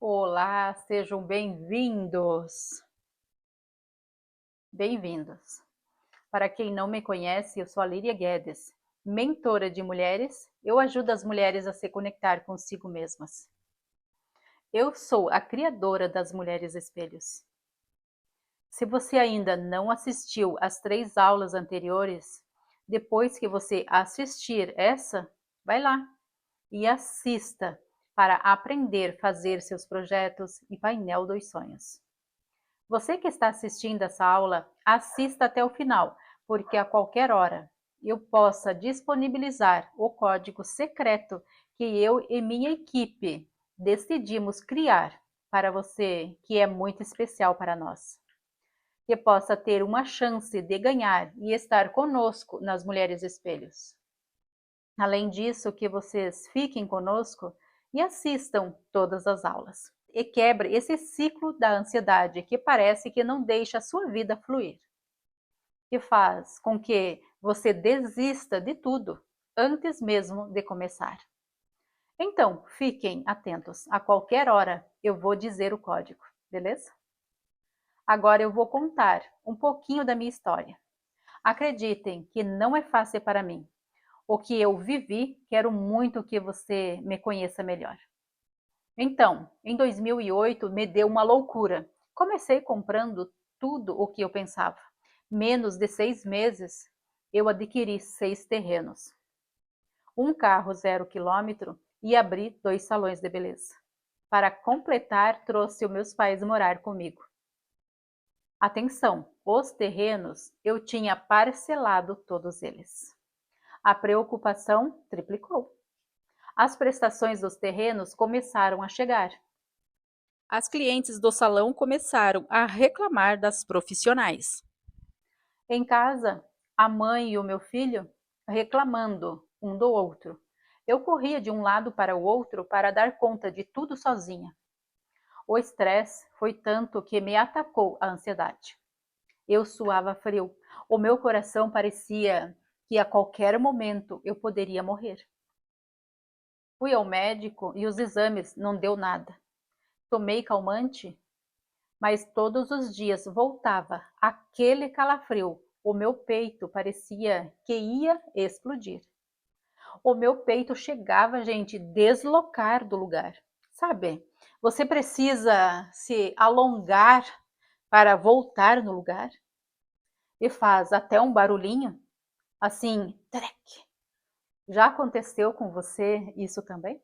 Olá, sejam bem-vindos. Bem-vindos. Para quem não me conhece, eu sou a Líria Guedes, mentora de mulheres. Eu ajudo as mulheres a se conectar consigo mesmas. Eu sou a criadora das Mulheres Espelhos. Se você ainda não assistiu às 3 aulas anteriores, depois que você assistir essa, vai lá e assista para aprender a fazer seus projetos e painel dos sonhos. Você que está assistindo essa aula, assista até o final, porque a qualquer hora eu possa disponibilizar o código secreto que eu e minha equipe decidimos criar para você, que é muito especial para nós. Que possa ter uma chance de ganhar e estar conosco nas Mulheres Espelhos. Além disso, que vocês fiquem conosco e assistam todas as aulas. E quebre esse ciclo da ansiedade que parece que não deixa a sua vida fluir. Que faz com que você desista de tudo antes mesmo de começar. Então, fiquem atentos. A qualquer hora eu vou dizer o código, beleza? Agora eu vou contar um pouquinho da minha história. Acreditem que não é fácil para mim. O que eu vivi, quero muito que você me conheça melhor. Então, em 2008, me deu uma loucura. Comecei comprando tudo o que eu pensava. Menos de 6 meses, eu adquiri 6 terrenos, um carro 0 quilômetro e abri 2 salões de beleza. Para completar, trouxe os meus pais morar comigo. Atenção, os terrenos eu tinha parcelado todos eles. A preocupação triplicou. As prestações dos terrenos começaram a chegar. As clientes do salão começaram a reclamar das profissionais. Em casa, a mãe e o meu filho reclamando um do outro. Eu corria de um lado para o outro para dar conta de tudo sozinha. O estresse foi tanto que me atacou a ansiedade. Eu suava frio. O meu coração parecia que a qualquer momento eu poderia morrer. Fui ao médico e os exames não deu nada. Tomei calmante, mas todos os dias voltava aquele calafrio. O meu peito parecia que ia explodir. O meu peito chegava, gente, deslocar do lugar. Sabe? Você precisa se alongar para voltar no lugar e faz até um barulhinho, assim, trec. Já aconteceu com você isso também?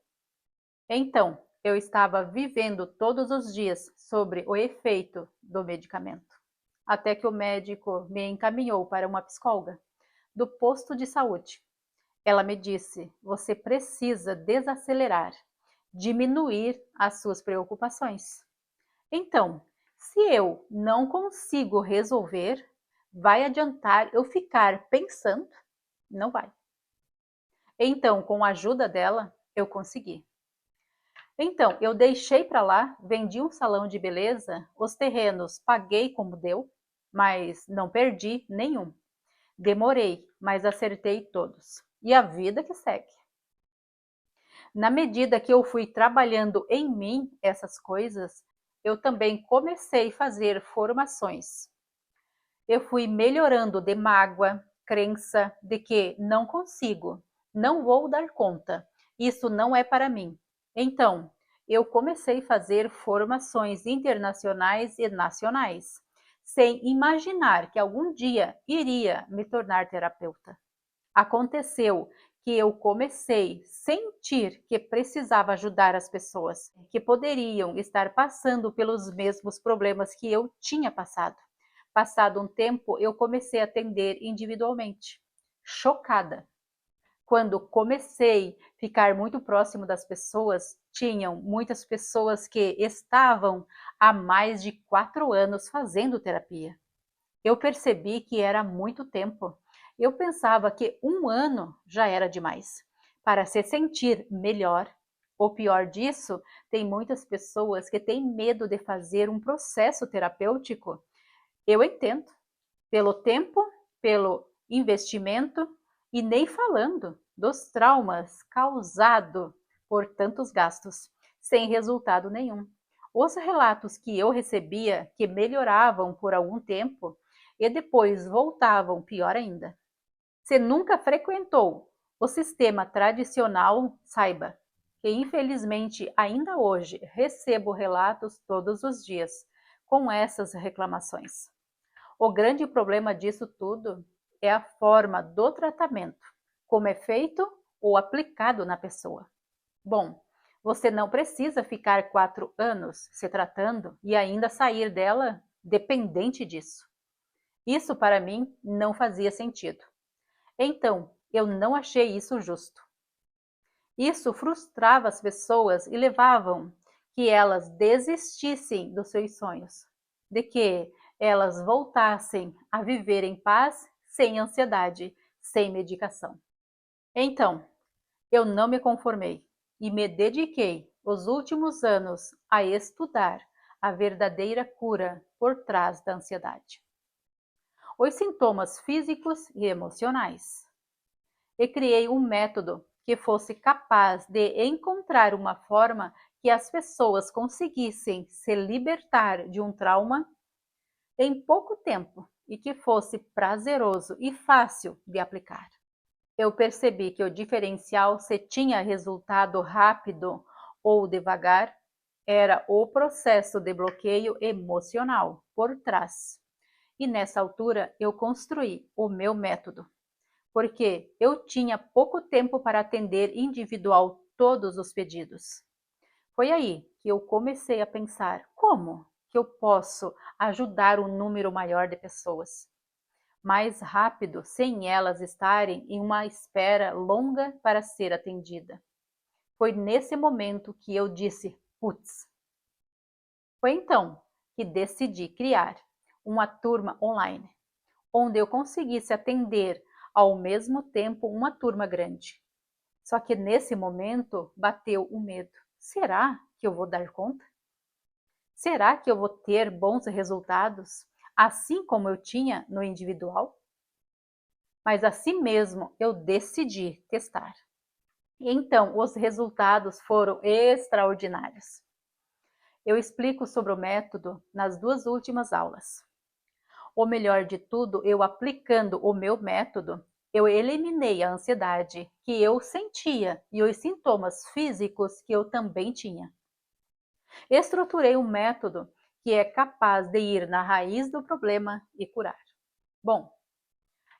Então, eu estava vivendo todos os dias sobre o efeito do medicamento, até que o médico me encaminhou para uma psicóloga do posto de saúde. Ela me disse: você precisa desacelerar, diminuir as suas preocupações. Então, se eu não consigo resolver, vai adiantar eu ficar pensando? Não vai. Então, com a ajuda dela, eu consegui. Então, eu deixei para lá, vendi um salão de beleza, os terrenos paguei como deu, mas não perdi nenhum. Demorei, mas acertei todos. E a vida que segue. Na medida que eu fui trabalhando em mim essas coisas, eu também comecei a fazer formações. Eu fui melhorando de mágoa, crença de que não consigo, não vou dar conta, isso não é para mim. Então, eu comecei a fazer formações internacionais e nacionais, sem imaginar que algum dia iria me tornar terapeuta. Aconteceu que eu comecei a sentir que precisava ajudar as pessoas, que poderiam estar passando pelos mesmos problemas que eu tinha passado. Passado um tempo, eu comecei a atender individualmente, chocada. Quando comecei a ficar muito próximo das pessoas, tinham muitas pessoas que estavam há mais de 4 anos fazendo terapia. Eu percebi que era muito tempo. Eu pensava que 1 ano já era demais para se sentir melhor. O pior disso, tem muitas pessoas que têm medo de fazer um processo terapêutico. Eu entendo, pelo tempo, pelo investimento e nem falando dos traumas causados por tantos gastos, sem resultado nenhum. Os relatos que eu recebia que melhoravam por algum tempo e depois voltavam pior ainda. Se nunca frequentou o sistema tradicional, saiba que infelizmente ainda hoje recebo relatos todos os dias com essas reclamações. O grande problema disso tudo é a forma do tratamento, como é feito ou aplicado na pessoa. Bom, você não precisa ficar 4 anos se tratando e ainda sair dela dependente disso. Isso para mim não fazia sentido. Então, eu não achei isso justo. Isso frustrava as pessoas e levavam que elas desistissem dos seus sonhos, de que elas voltassem a viver em paz, sem ansiedade, sem medicação. Então, eu não me conformei e me dediquei os últimos anos a estudar a verdadeira cura por trás da ansiedade. Os sintomas físicos e emocionais. E criei um método que fosse capaz de encontrar uma forma que as pessoas conseguissem se libertar de um trauma em pouco tempo e que fosse prazeroso e fácil de aplicar. Eu percebi que o diferencial, se tinha resultado rápido ou devagar, era o processo de bloqueio emocional por trás. E nessa altura eu construí o meu método, porque eu tinha pouco tempo para atender individual todos os pedidos. Foi aí que eu comecei a pensar como que eu posso ajudar um número maior de pessoas mais rápido, sem elas estarem em uma espera longa para ser atendida. Foi nesse momento que eu disse, putz. Foi então que decidi criar uma turma online, onde eu conseguisse atender ao mesmo tempo uma turma grande. Só que nesse momento bateu o medo. Será que eu vou dar conta? Será que eu vou ter bons resultados, assim como eu tinha no individual? Mas assim mesmo eu decidi testar. Então, os resultados foram extraordinários. Eu explico sobre o método nas 2 últimas aulas. O melhor de tudo, eu aplicando o meu método, eu eliminei a ansiedade que eu sentia e os sintomas físicos que eu também tinha. Estruturei um método que é capaz de ir na raiz do problema e curar. Bom,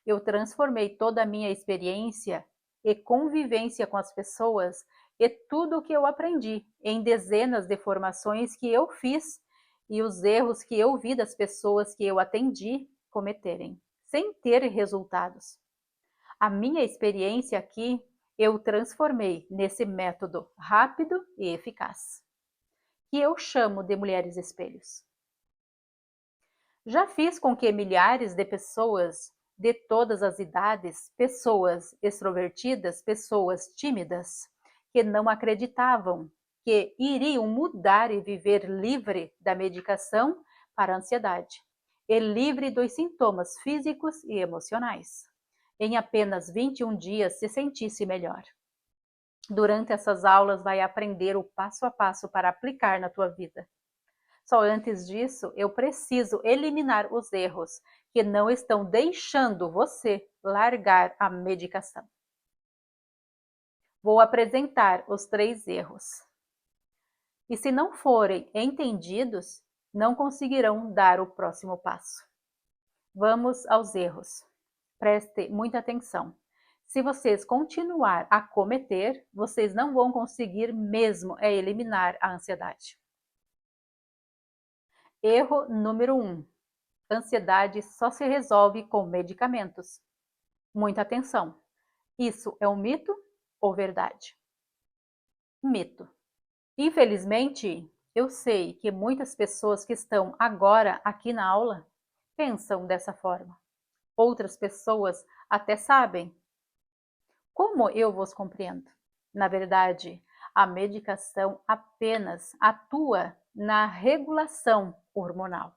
eu transformei toda a minha experiência e convivência com as pessoas e tudo o que eu aprendi em dezenas de formações que eu fiz e os erros que eu vi das pessoas que eu atendi cometerem, sem ter resultados. A minha experiência aqui eu transformei nesse método rápido e eficaz, que eu chamo de mulheres espelhos. Já fiz com que milhares de pessoas de todas as idades, pessoas extrovertidas, pessoas tímidas, que não acreditavam que iriam mudar e viver livre da medicação para a ansiedade e livre dos sintomas físicos e emocionais. Em apenas 21 dias se sentisse melhor. Durante essas aulas vai aprender o passo a passo para aplicar na tua vida. Só antes disso, eu preciso eliminar os erros que não estão deixando você largar a medicação. Vou apresentar os 3 erros. E se não forem entendidos, não conseguirão dar o próximo passo. Vamos aos erros. Preste muita atenção. Se vocês continuar a cometer, vocês não vão conseguir mesmo eliminar a ansiedade. Erro número 1. Ansiedade só se resolve com medicamentos. Muita atenção. Isso é um mito ou verdade? Mito. Infelizmente, eu sei que muitas pessoas que estão agora aqui na aula pensam dessa forma. Outras pessoas até sabem. Como eu vos compreendo? Na verdade, a medicação apenas atua na regulação hormonal.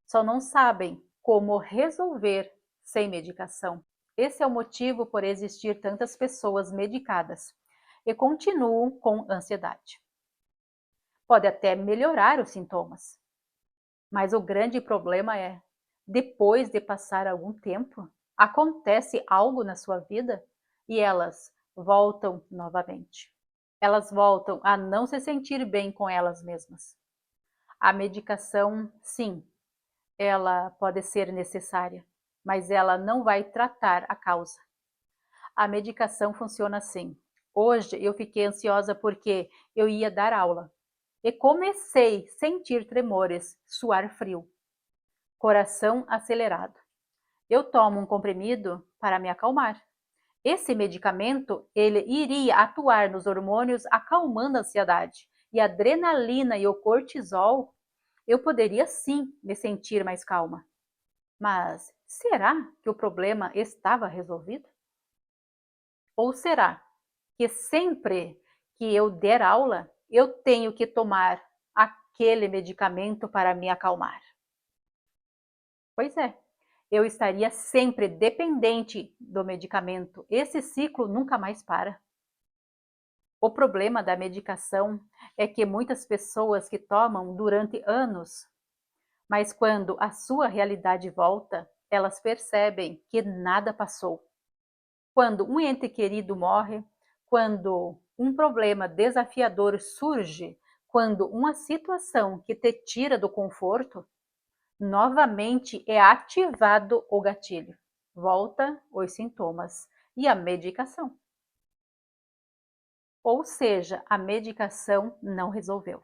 Só não sabem como resolver sem medicação. Esse é o motivo por existir tantas pessoas medicadas e continuam com ansiedade. Pode até melhorar os sintomas. Mas o grande problema é, depois de passar algum tempo, acontece algo na sua vida e elas voltam novamente. Elas voltam a não se sentir bem com elas mesmas. A medicação, sim, ela pode ser necessária, mas ela não vai tratar a causa. A medicação funciona assim. Hoje eu fiquei ansiosa porque eu ia dar aula e comecei a sentir tremores, suar frio, coração acelerado. Eu tomo um comprimido para me acalmar. Esse medicamento, ele iria atuar nos hormônios acalmando a ansiedade. E a adrenalina e o cortisol, eu poderia sim me sentir mais calma. Mas será que o problema estava resolvido? Ou será que sempre que eu der aula, eu tenho que tomar aquele medicamento para me acalmar? Pois é, eu estaria sempre dependente do medicamento. Esse ciclo nunca mais para. O problema da medicação é que muitas pessoas que tomam durante anos, mas quando a sua realidade volta, elas percebem que nada passou. Quando um ente querido morre, quando um problema desafiador surge, quando uma situação que te tira do conforto, novamente é ativado o gatilho. Volta os sintomas e a medicação. Ou seja, a medicação não resolveu.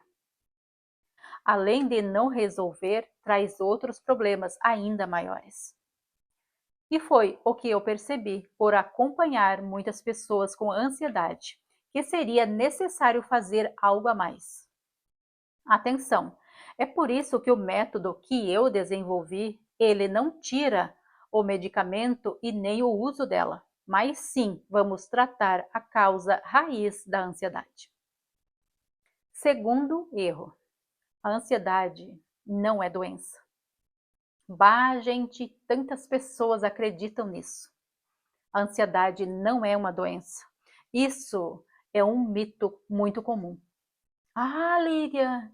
Além de não resolver, traz outros problemas ainda maiores. E foi o que eu percebi por acompanhar muitas pessoas com ansiedade, que seria necessário fazer algo a mais. Atenção, é por isso que o método que eu desenvolvi, ele não tira o medicamento e nem o uso dela, mas sim vamos tratar a causa raiz da ansiedade. Segundo erro, a ansiedade não é doença. Bah, gente, tantas pessoas acreditam nisso. A ansiedade não é uma doença. Isso é um mito muito comum. Ah, Lívia,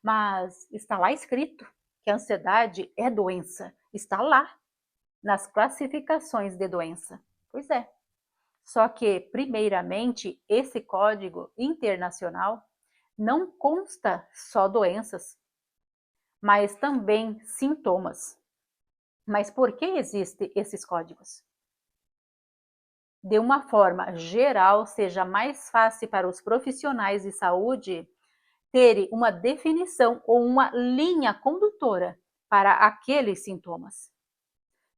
mas está lá escrito que a ansiedade é doença. Está lá, nas classificações de doença. Pois é. Só que, primeiramente, esse código internacional não consta só doenças, mas também sintomas. Mas por que existem esses códigos? De uma forma geral, seja mais fácil para os profissionais de saúde terem uma definição ou uma linha condutora para aqueles sintomas.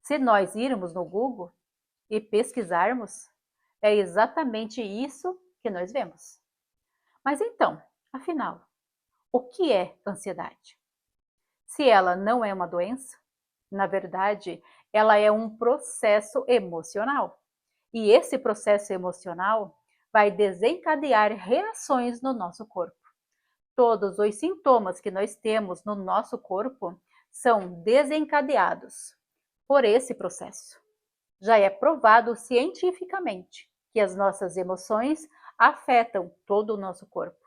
Se nós irmos no Google e pesquisarmos, é exatamente isso que nós vemos. Mas então, afinal, o que é ansiedade? Se ela não é uma doença, na verdade, ela é um processo emocional. E esse processo emocional vai desencadear reações no nosso corpo. Todos os sintomas que nós temos no nosso corpo são desencadeados por esse processo. Já é provado cientificamente que as nossas emoções afetam todo o nosso corpo.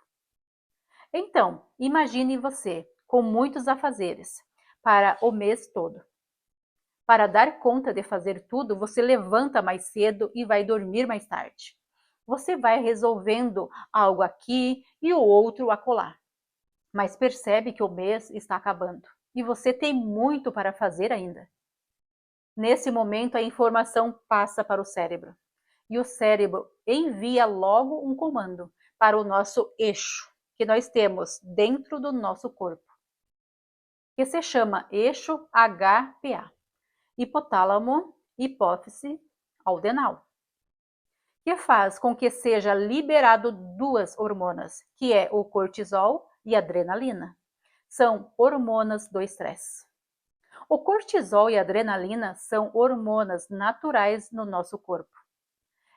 Então, imagine você com muitos afazeres para o mês todo. Para dar conta de fazer tudo, você levanta mais cedo e vai dormir mais tarde. Você vai resolvendo algo aqui e o outro acolá. Mas percebe que o mês está acabando e você tem muito para fazer ainda. Nesse momento, a informação passa para o cérebro. E o cérebro envia logo um comando para o nosso eixo, que nós temos dentro do nosso corpo, que se chama eixo HPA, hipotálamo, hipófise, aldenal, que faz com que seja liberado duas hormonas, que é o cortisol e a adrenalina. São hormonas do estresse. O cortisol e a adrenalina são hormonas naturais no nosso corpo.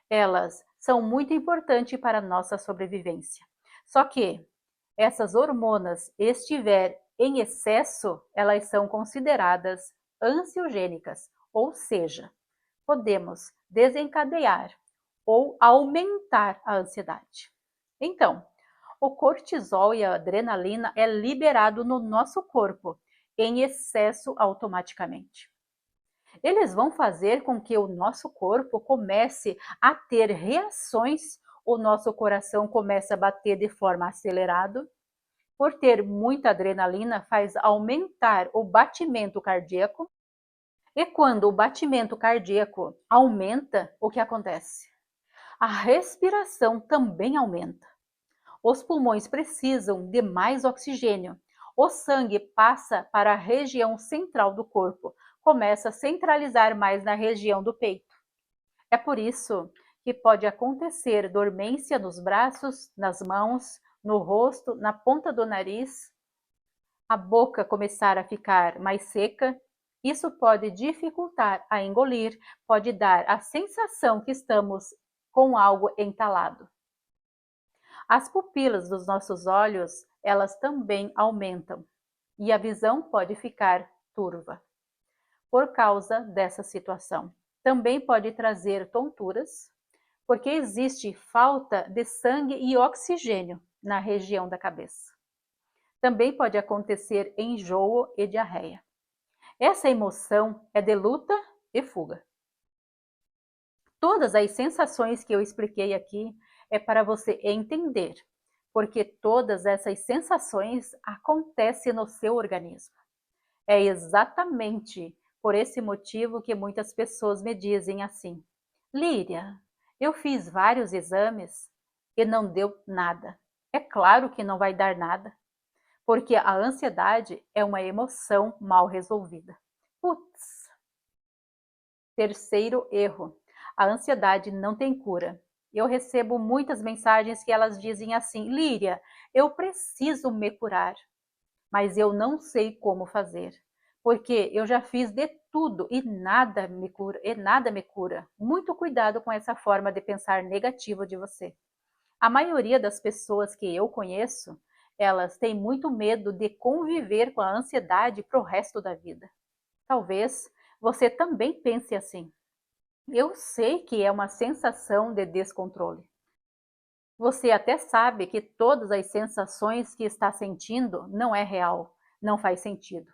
Elas são muito importantes para a nossa sobrevivência. Só que essas hormonas estiver em excesso, elas são consideradas ansiogênicas, ou seja, podemos desencadear ou aumentar a ansiedade. Então, O cortisol e a adrenalina é liberado no nosso corpo em excesso automaticamente. Eles vão fazer com que o nosso corpo comece a ter reações, o nosso coração comece a bater de forma acelerada. Por ter muita adrenalina, faz aumentar o batimento cardíaco. E quando o batimento cardíaco aumenta, o que acontece? A respiração também aumenta. Os pulmões precisam de mais oxigênio. O sangue passa para a região central do corpo, começa a centralizar mais na região do peito. É por isso que pode acontecer dormência nos braços, nas mãos, no rosto, na ponta do nariz, a boca começar a ficar mais seca. Isso pode dificultar a engolir, pode dar a sensação que estamos com algo entalado. As pupilas dos nossos olhos, elas também aumentam e a visão pode ficar turva por causa dessa situação. Também pode trazer tonturas, porque existe falta de sangue e oxigênio na região da cabeça. Também pode acontecer enjoo e diarreia. Essa emoção é de luta e fuga. Todas as sensações que eu expliquei aqui é para você entender, porque todas essas sensações acontecem no seu organismo. É exatamente por esse motivo que muitas pessoas me dizem assim: Líria, eu fiz vários exames e não deu nada. É claro que não vai dar nada, porque a ansiedade é uma emoção mal resolvida. Putz! Terceiro erro: a ansiedade não tem cura. Eu recebo muitas mensagens que elas dizem assim: Líria, eu preciso me curar, mas eu não sei como fazer, porque eu já fiz de tudo e nada me cura. Muito cuidado com essa forma de pensar negativa de você. A maioria das pessoas que eu conheço, elas têm muito medo de conviver com a ansiedade para o resto da vida. Talvez você também pense assim. Eu sei que é uma sensação de descontrole. Você até sabe que todas as sensações que está sentindo não é real, não faz sentido.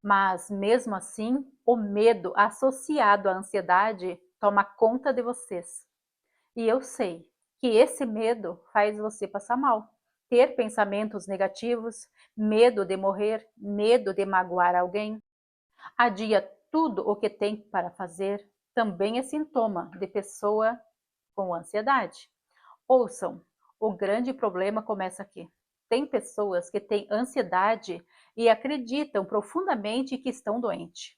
Mas mesmo assim, o medo associado à ansiedade toma conta de vocês. E eu sei que esse medo faz você passar mal, ter pensamentos negativos, medo de morrer, medo de magoar alguém. Adia tudo o que tem para fazer, também é sintoma de pessoa com ansiedade. Ouçam, o grande problema começa aqui. Tem pessoas que têm ansiedade e acreditam profundamente que estão doentes.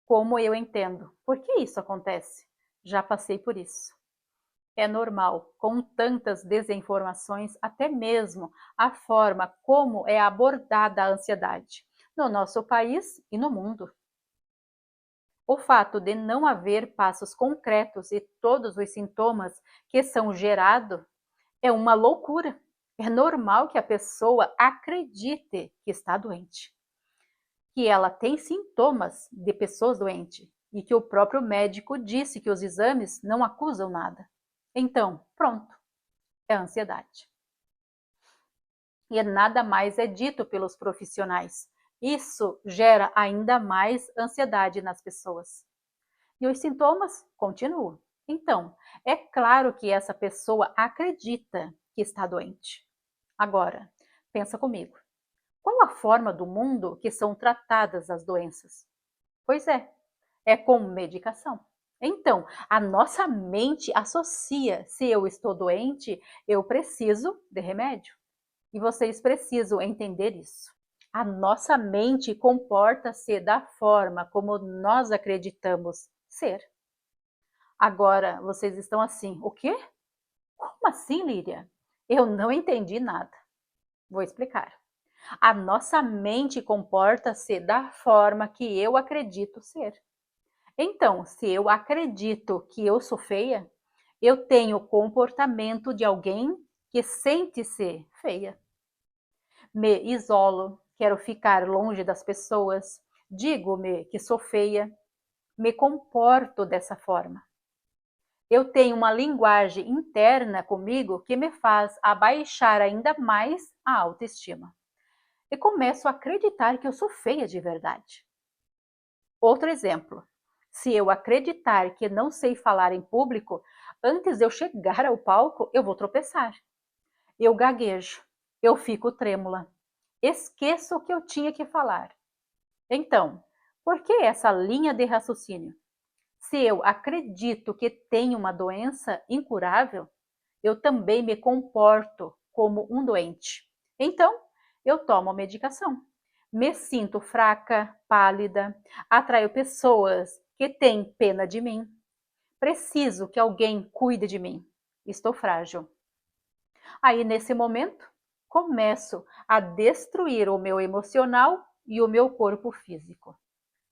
Como eu entendo? Por que isso acontece? Já passei por isso. É normal, com tantas desinformações, até mesmo a forma como é abordada a ansiedade no nosso país e no mundo. O fato de não haver passos concretos e todos os sintomas que são gerados é uma loucura. É normal que a pessoa acredite que está doente, que ela tem sintomas de pessoas doentes e que o próprio médico disse que os exames não acusam nada. Então, pronto, é ansiedade. E nada mais é dito pelos profissionais. Isso gera ainda mais ansiedade nas pessoas. E os sintomas continuam. Então, é claro que essa pessoa acredita que está doente. Agora, pensa comigo. Qual a forma do mundo que são tratadas as doenças? Pois é com medicação. Então, a nossa mente associa: se eu estou doente, eu preciso de remédio. E vocês precisam entender isso. A nossa mente comporta-se da forma como nós acreditamos ser. Agora, vocês estão assim: o quê? Como assim, Líria? Eu não entendi nada. Vou explicar. A nossa mente comporta-se da forma que eu acredito ser. Então, se eu acredito que eu sou feia, eu tenho o comportamento de alguém que sente-se feia. Me isolo, quero ficar longe das pessoas, digo-me que sou feia, me comporto dessa forma. Eu tenho uma linguagem interna comigo que me faz abaixar ainda mais a autoestima. E começo a acreditar que eu sou feia de verdade. Outro exemplo. Se eu acreditar que não sei falar em público, antes de eu chegar ao palco, eu vou tropeçar. Eu gaguejo, eu fico trêmula. Esqueço o que eu tinha que falar. Então, por que essa linha de raciocínio? Se eu acredito que tenho uma doença incurável, eu também me comporto como um doente. Então, eu tomo a medicação. Me sinto fraca, pálida, atraio pessoas que têm pena de mim. Preciso que alguém cuide de mim. Estou frágil. Aí, nesse momento, começo a destruir o meu emocional e o meu corpo físico.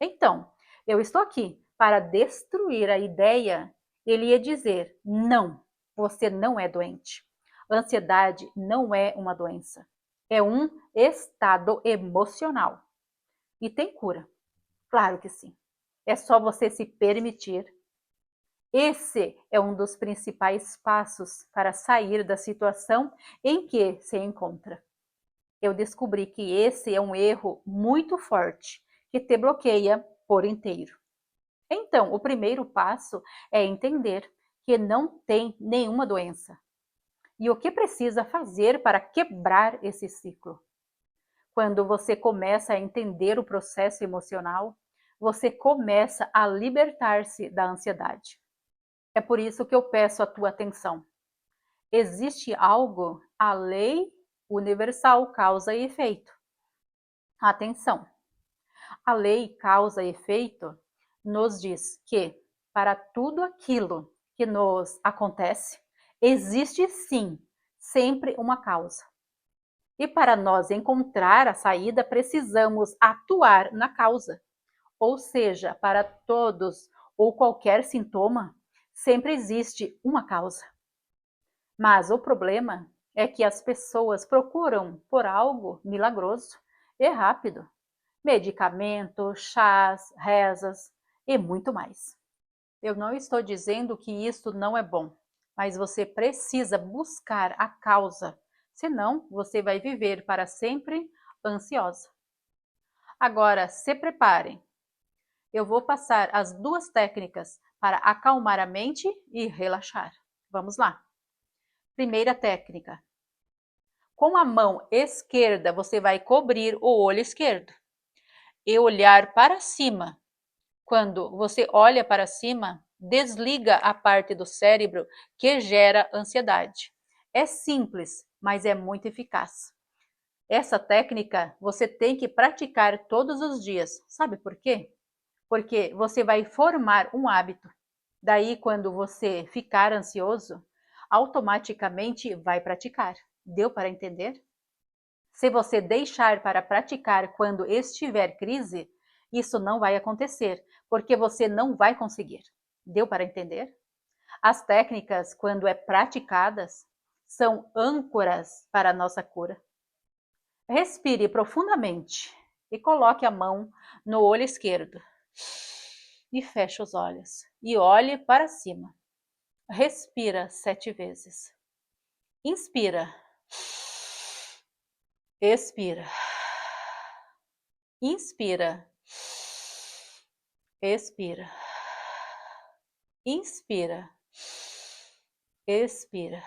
Então, eu estou aqui para destruir a ideia. Ele ia dizer: não, você não é doente. Ansiedade não é uma doença. É um estado emocional. E tem cura. Claro que sim. É só você se permitir. Esse é um dos principais passos para sair da situação em que se encontra. Eu descobri que esse é um erro muito forte que te bloqueia por inteiro. Então, o primeiro passo é entender que não tem nenhuma doença. E o que precisa fazer para quebrar esse ciclo? Quando você começa a entender o processo emocional, você começa a libertar-se da ansiedade. É por isso que eu peço a tua atenção. Existe algo, a lei universal causa e efeito. Atenção! A lei causa e efeito nos diz que para tudo aquilo que nos acontece, existe sim sempre uma causa. E para nós encontrar a saída, precisamos atuar na causa. Ou seja, para todos ou qualquer sintoma, sempre existe uma causa. Mas o problema é que as pessoas procuram por algo milagroso e rápido. Medicamentos, chás, rezas e muito mais. Eu não estou dizendo que isso não é bom, mas você precisa buscar a causa, senão você vai viver para sempre ansiosa. Agora, se preparem. Eu vou passar as duas técnicas para acalmar a mente e relaxar. Vamos lá. Primeira técnica. Com a mão esquerda, você vai cobrir o olho esquerdo e olhar para cima. Quando você olha para cima, desliga a parte do cérebro que gera ansiedade. É simples, mas é muito eficaz. Essa técnica você tem que praticar todos os dias. Sabe por quê? Porque você vai formar um hábito. Daí, quando você ficar ansioso, automaticamente vai praticar. Deu para entender? Se você deixar para praticar quando estiver crise, isso não vai acontecer, porque você não vai conseguir. Deu para entender? As técnicas, quando praticadas, são âncoras para a nossa cura. Respire profundamente e coloque a mão no olho esquerdo. E feche os olhos e olhe para cima. Respira 7 vezes. Inspira. Expira. Inspira. Expira. Inspira. Expira.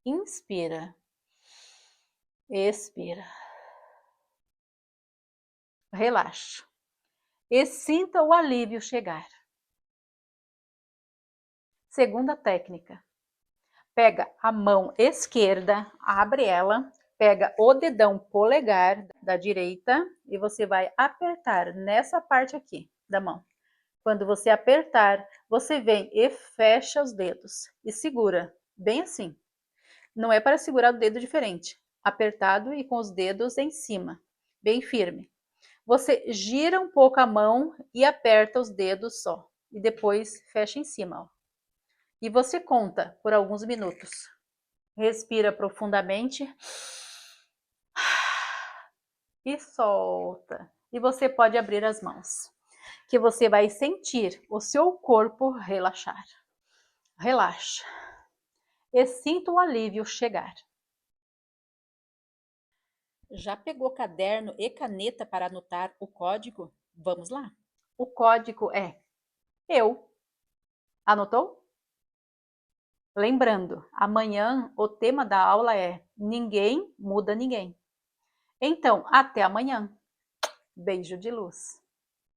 Inspira. Expira. Relaxa. E sinta o alívio chegar. Segunda técnica. Pega a mão esquerda, abre ela, pega o dedão polegar da direita e você vai apertar nessa parte aqui da mão. Quando você apertar, você vem e fecha os dedos e segura, bem assim. Não é para segurar o dedo diferente, apertado e com os dedos em cima, bem firme. Você gira um pouco a mão e aperta os dedos só, e depois fecha em cima, ó. E você conta por alguns minutos. Respira profundamente e solta. E você pode abrir as mãos, que você vai sentir o seu corpo relaxar. Relaxa. E sinto o alívio chegar. Já pegou caderno e caneta para anotar o código? Vamos lá. O código é eu. Anotou? Lembrando, amanhã o tema da aula é Ninguém muda ninguém. Então, até amanhã. Beijo de luz.